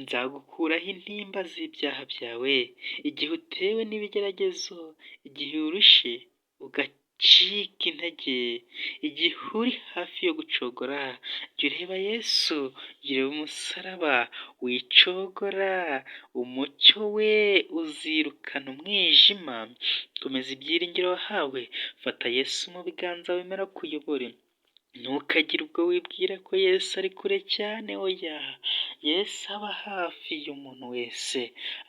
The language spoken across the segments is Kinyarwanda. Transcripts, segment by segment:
nzagukuraho intimba z'ibyaha byawe, igihe utewe n'ibigeragezo, igihe urushe ugacika intege, igihe uri hafi yo gucogora, jya ureba Yesu, jya ureba umusaraba, wicogora, umucyo we uzirukana umwijima, komeza ibyiringiro wahawe, fata Yesu mu biganza wemera akuyobore, ntukagire ubwo wibwira ko Yesu ari kure cyane, oya, Yesu aba hafi y'umuntu wese,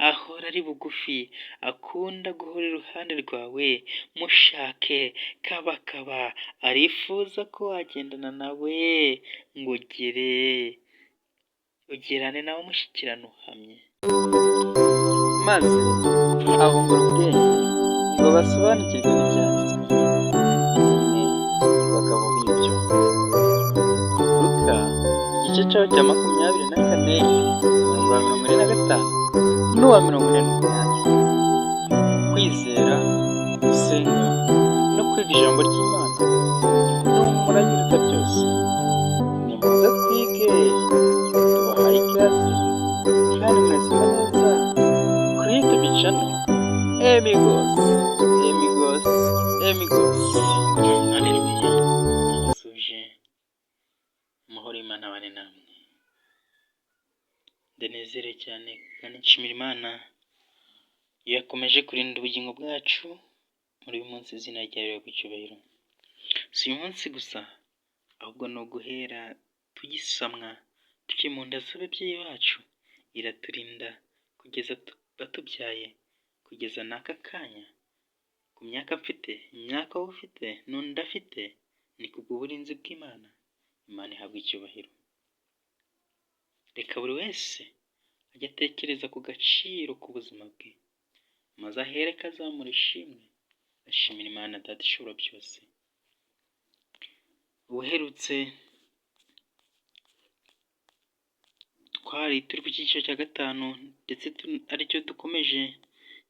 ahora ari bugufi, akunda guhora iruhande rwawe, mushake kabakaba, arifuza ko wagendana nawe ngo ugerane nawe umushyikirano uhamye. Maze abungura ubwenge ngo basobanukirwe n'ibyanditswe, bagabo b'ibyo. Luka igice cyaho cya 24, umurongo wa 45 n'uwa 48. Kwizera, gusenga no kwiga ijambo ry'Imana ni umurage uruta byose. Nimuze twige, tubahaye ikaze kandi mwese neza kuri YouTube channel Emigos. Haleluya. Musuje amahoro y'Imana abane namwe. Ndanezerewe cyane kandi nshimira Imana yakomeje kurinda ubugingo bwacu muri uyu munsi, izina ryayo ku cyubahiro. Si uyu munsi gusa, ahubwo ni uguhera tugisamwa tukiri mu nda z'ababyeyi bacu, iraturinda kugeza batubyaye, kugeza n'aka kanya. Ku myaka mfite, imyaka wowe ufite, n'undi afite, ni kubw'uburinzi bw'Imana. Imana ihabwa icyubahiro. Reka buri wese ajye atekereza ku gaciro k'ubuzima bwe, maze ahereko azamura ishimwe, ashimira Imana Data ishobora byose. Ubuherutse twari turi ku cyiciro cya 5, ndetse aricyo dukomeje,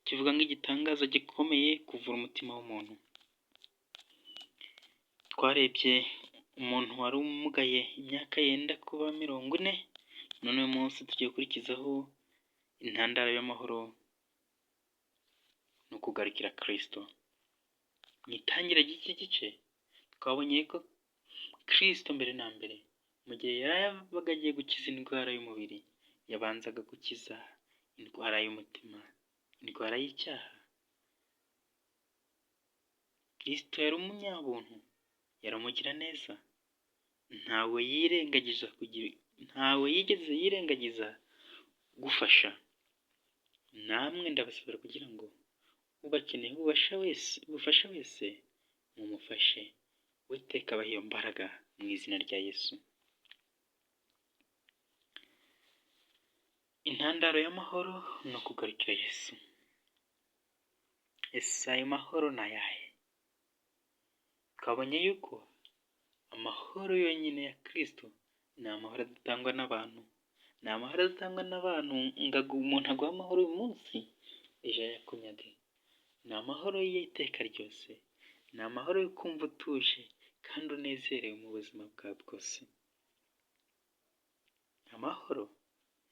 kivuga nk'igitangaza gikomeye kuvura umutima w'umuntu. Twarebye umuntu wari umugaye imyaka yenda kuba 40, none uyu munsi tugiye gukurikizaho intandaro y'amahoro no kugarukira Kristo. Mu itangira ry'iki gice twabonye ko Kristo mbere na mbere, mu gihe yabaga agiye gukiza indwara y'umubiri, yabanzaga gukiza indwara y'umutima, indwara y'icyaha. Kristo yari umunyabuntu, yaramugira neza, ntawe yigeze yirengagiza gufasha. Namwe ndabasabira kugira ngo ubakeneye ubufasha wese mumufashe. Uwiteka abahe iyo mbaraga mu izina rya Yesu. Intandaro y'amahoro ni ukugarukira Yesu. Ese ayo mahoro ni ayahe? Twabonye yuko amahoro yonyine ya Kristo ni amahoro adatangwa n'abantu. Ni amahoro adatangwa n'abantu ngo umuntu aguhe amahoro uyu munsi, ejo ayakunyage. Ni amahoro y'iteka ryose. Ni amahoro yo kumva utuje kandi unezerewe mu buzima bwawe bwose. Amahoro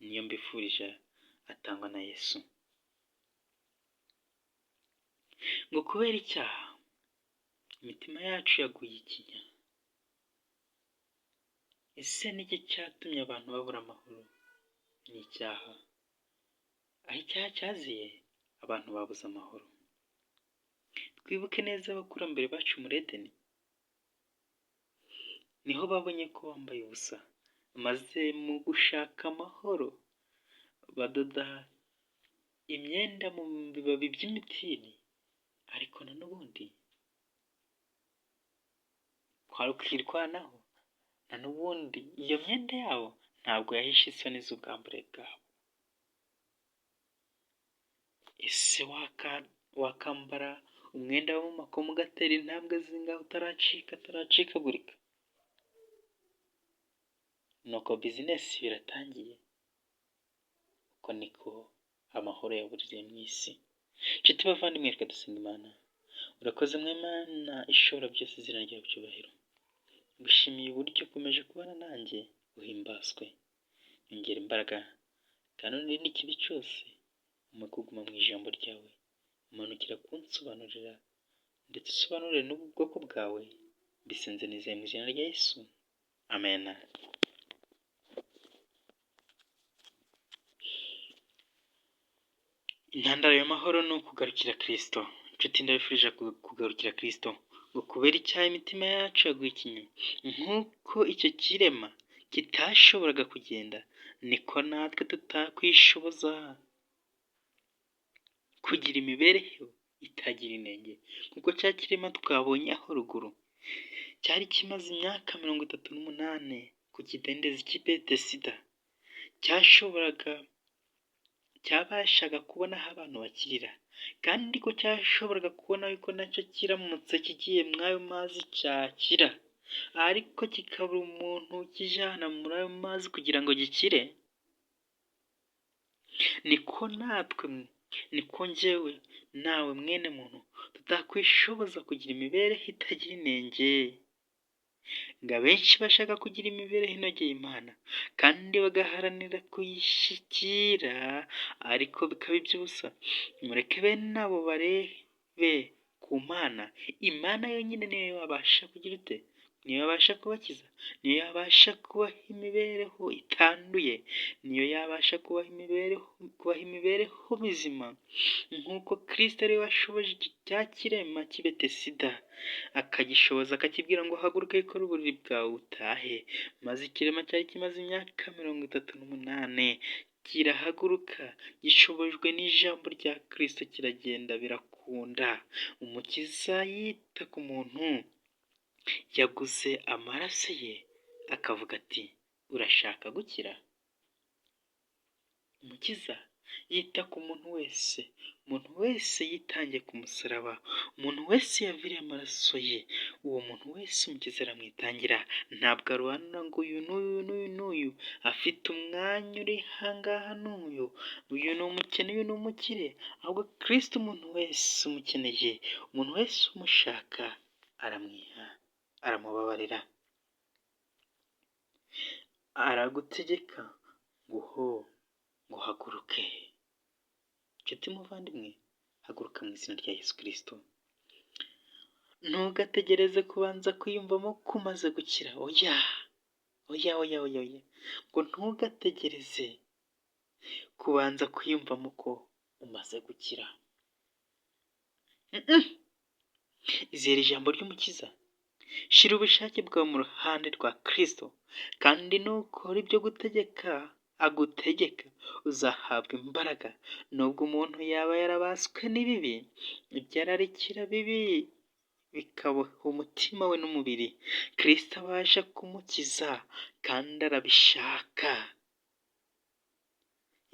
niyo mbifurije atangwa na Yesu. Ngo kubera icyaha imitima yacu yaguye ikinya. Ese ni iki cyatumye abantu babura amahoro? Ni icyaha. Aho icyaha cyaziye, abantu babuze amahoro. Twibuke neza abakurambere bacu muri Edeni. Niho babonye ko bambaye ubusa, maze mu gushaka amahoro badoda imyenda mu bibabi by'imitini. Ariko na n'ubundi kwirwanaho, na n'ubundi iyo myenda yabo ntabwo yahishe isoni z'ubwambure bwabo. Ese wakambara umwenda w'amakoma ugatera intambwe zingaho utaracikagurika? Nuko bizinesi biratangiye. Uko niko amahoro yaburiye mu isi. Nshuti bavandimwe, reka dusenga Imana. Urakoze Imana ishobora byose, izina ryawe cyubahiro. Ngushimiye uburyo ukomeje kubana nanjye, uhimbazwe. Nyongera imbaraga kandi unirinde ikibi cyose, umpe kuguma mu ijambo ryawe, umanukira kunsobanurira ndetse usobanurire n'ubwoko bwawe, mbisenze nizeye mu izina rya Yesu, amen. Intandaro y'amahoro ni ukugarukira Kristo. Inshuti ndabifurije kugarukira Kristo, ngo kubera icyaha imitima yacu yaguye ikinya, nk'uko icyo kirema kitashoboraga kugenda, niko natwe tutakwishoboza kugira imibereho itagira inenge, nk'uko cya kirema twabonye aho ruguru cyari kimaze imyaka 38 ku kidendezi cy'i Betesida, cyabashaga kubona aho abantu bakirira, kandi ko cyashoboraga kubona yuko nacyo kiramutse kigiye muri ayo mazi cyakira, ariko kikabura umuntu ukijyana muri ayo mazi kugira ngo gikire. Niko natwe, niko njyewe nawe mwene muntu tutakwishoboza kugira imibereho itagira inenge, ngo abenshi bashaka kugira imibereho inogeye Imana kandi bagaharanira kuyishyikira, ariko bikaba iby'ubusa. Mureke bene abo barebe ku Mana. Imana yonyine niyo yabasha kugira ute? Niyo yabasha kubakiza, niyo yabasha kubaha imibereho itanduye, niyo yabasha kubaha imibereho mizima, nk'uko Kristo ariwe washoboje cya kirema cy'i Betesida, akagishoboza akakibwira ngo haguruka ikore uburiri bwawe utahe, maze ikirema cyari kimaze imyaka 38 kirahaguruka, gishobojwe n'ijambo rya Kristo, kiragenda birakunda. Umukiza yita ku muntu yaguze amaraso ye, akavuga ati urashaka gukira? Umukiza yita ku muntu wese yitangiye ku musaraba, umuntu wese yaviriye amaraso ye, uwo muntu wese Umukiza aramwitangira. Ntabwo arobanura ngo uyu n'uyu afite umwanya uri ahangaha, uyu ni umukene, uyu ni umukire, ahubwo Kristo umuntu wese umukeneye, umuntu wese umushaka aramwiha, aramubabarira, aragutegeka ngo uhaguruke. Nshuti muvandimwe, haguruka mu izina rya Yesu Kristo. Ntugategereze kubanza kwiyumvamo ko umaze gukira. Oya, ngo ntugategereze kubanza kwiyumvamo ko umaze gukira. Izere ijambo ry'Umukiza, shyira ubushake bwawe mu ruhande rwa Kristo, kandi nukora ibyo agutegeka uzahabwa imbaraga. Nubwo umuntu yaba yarabaswe n'ibibi, ibyo ararikira bibi bikaboha umutima we n'umubiri, Kristo abasha kumukiza kandi arabishaka.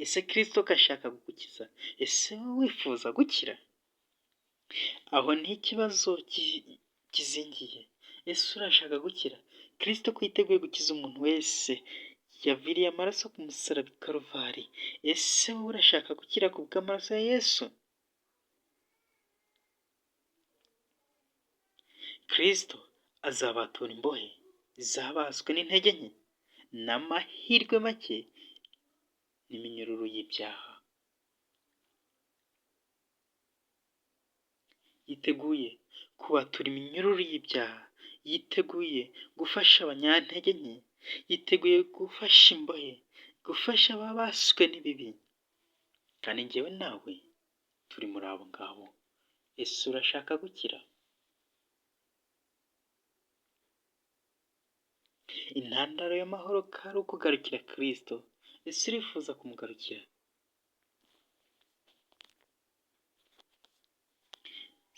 Ese Kristo ko ashaka kugukiza? Ese wowe wifuza gukira? Aho ni ikibazo kizingiye. Ese urashaka gukira? Kristo ko yiteguye gukiza umuntu wese yaviriye amaraso ku musaraba i Karuvari. Ese wowe urashaka gukira ku bw'amaraso ya Yesu? Kristo azabatura imbohe zabaswe n'intege nke n'amahirwe make n'iminyururu y'ibyaha. Yiteguye kubatura iminyururu y'ibyaha, yiteguye gufasha abanyantege nke, yiteguye gufasha imbohe, gufasha ababaswe n'ibibi, kandi njyewe nawe turi muri abo ngabo. Ese urashaka gukira? Intandaro y'amahoro kari ukugarukira Kristo. Ese urifuza kumugarukira?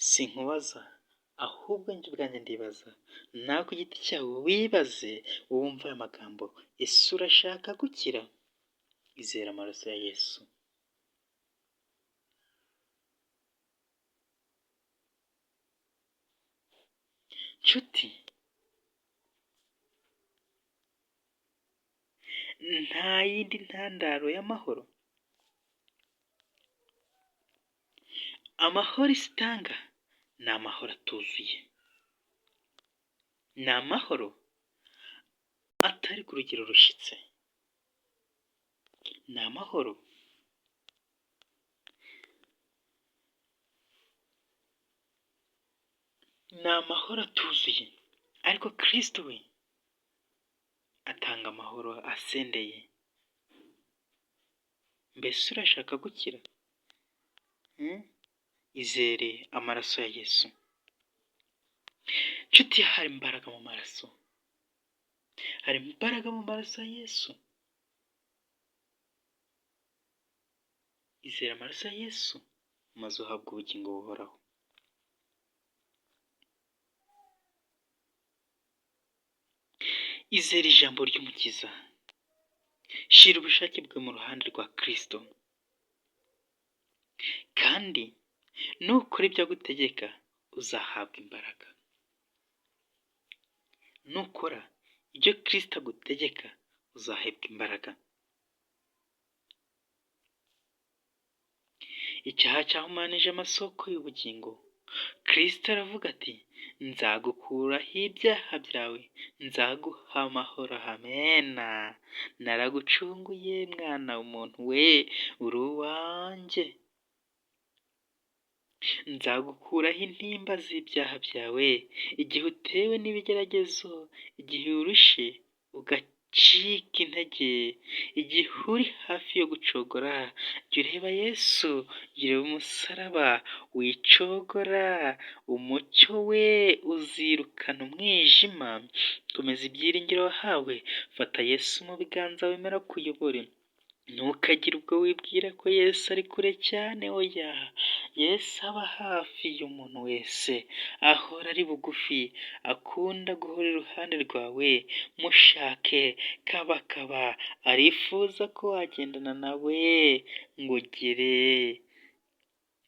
Sinkubaza, ahubwo njye ubwanjye ndibaza, nawe ku giti cyawe wibaze, wumva aya magambo. Ese urashaka gukira? Izera amaraso ya Yesu. Nshuti, nta yindi ntandaro y'amahoro. Amahoro isi itanga ni amahoro atuzuye, ni amahoro atari ku rugero rushyitse, ni amahoro. Ni amahoro atuzuye, ariko Kristo we atanga amahoro asendeye. Mbese urashaka gukira? Izere amaraso ya Yesu. Nshuti, hari imbaraga mu maraso. Hari imbaraga mu maraso ya Yesu. Izere amaraso ya Yesu maze uhabwe ubugingo buhoraho. Izere ijambo ry'Umukiza. Shira ubushake bwe mu ruhande rwa Kristo, kandi nukora ibyo agutegeka uzahabwa imbaraga. Nukora ibyo Kristo agutegeka uzahabwa imbaraga. Icyaha cyahumanije amasoko y'ubugingo. Kristo aravuga ati, nzagukuraho ibyaha byawe, nzaguha amahoro. Amena. Naragucunguye mwana w'umuntu we, uri uwanjye. Nzagukuraho intimba z'ibyaha byawe. Igihe utewe n'ibigeragezo, igihe urushe ugacika intege, igihe uri hafi yo gucogora, jya ureba Yesu, jya ureba umusaraba, wicogora. Umucyo we uzirukana umwijima. Komeza ibyiringiro wahawe, fata Yesu mu biganza wemera kuyobore. Ntukagire ubwo wibwira ko Yesu ari kure cyane. Oya, Yesu aba hafi y'umuntu wese, ahora ari bugufi, akunda guhora iruhande rwawe. Mushake kabakaba, arifuza ko wagendana nawe ngo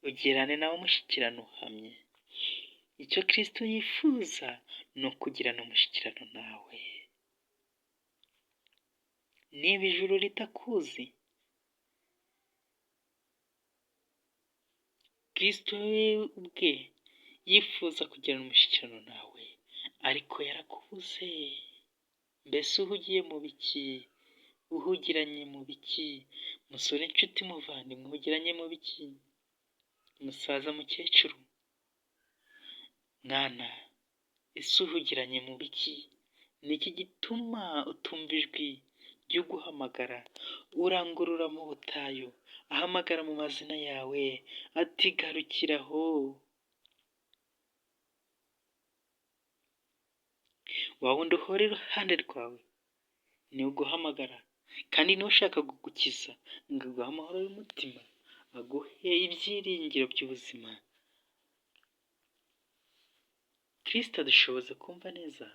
ugirane nawe umushyikirano uhamye. Icyo Kristo yifuza ni ukugirana umushyikirano nawe. Niba ijuru ritakuzi, Kristo we ubwe yifuza kugirana umushyikirano nawe, ariko yarakubuze. Mbese uhugiye mu biki? Uhugiranye mu biki? Musore, inshuti, muvandimwe, uhugiranye mu biki? Musaza, mukecuru, mwana, ese uhugiranye mu biki? Ni iki gituma utumva ijwi ry'uguhamagara? Urangurura mu butayu, ahamagara mu mazina yawe, ati garukiraho. Wa wundi uhora iruhande rwawe ni uguhamagara, kandi niwe ushaka kugukiza ngo aguhe amahoro y'umutima, aguhe ibyiringiro by'ubuzima. Kristo adushoboza kumva neza,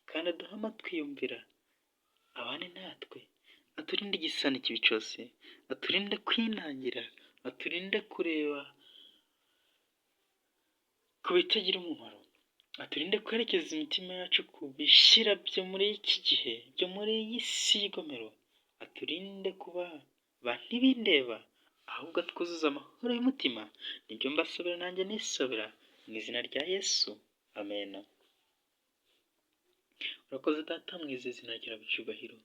kandi aduha amatwi yumvira, abane natwe, aturinde igisani kibi cyose, aturinde kwinangira, aturinde kureba ku bitagira umumaro, aturinde kwerekeza imitima yacu ku bishyira byo muri iki gihe, byo muri iyi si y'igomero. Aturinde kuba ba ntibindeba, ahubwo twuzuza amahoro y'umutima. Nibyo mbasabira, nanjye nisobera, mu izina rya Yesu. Amen. Urakoze Data, mu izina ryawe icyubahiro.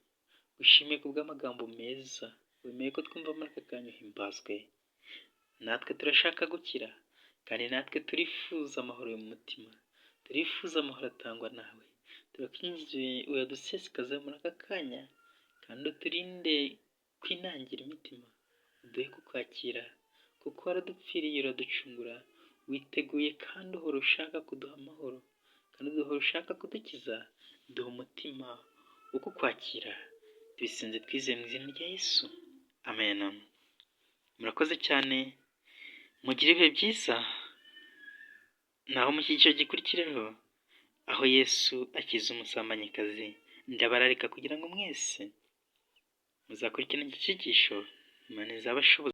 Wishimiye ku bw'amagambo meza, wemeye ko twumva muri aka kanya. Uhimbazwe. Natwe turashaka gukira, kandi natwe turifuza amahoro y'umutima, turifuza amahoro atangwa nawe. Turakwinjiye uyadusesekaze muri aka kanya, kandi uturinde kwinangira imitima, uduhe kukwakira, kuko waradupfiriye uraducungura. Witeguye kandi uhora ushaka kuduha amahoro, kandi uhora ushaka kudukiza. Duha umutima wo kukwakira, tubisenze twizeye mu izina rya Yesu. Amen. Murakoze cyane, mugire ibihe byiza. Naho mu cyiciro gikurikiraho, aho Yesu akiza umusambanyikazi, ndabararika kugira ngo mwese muzakurikirane iki cyigisho. Imana izabashoboze.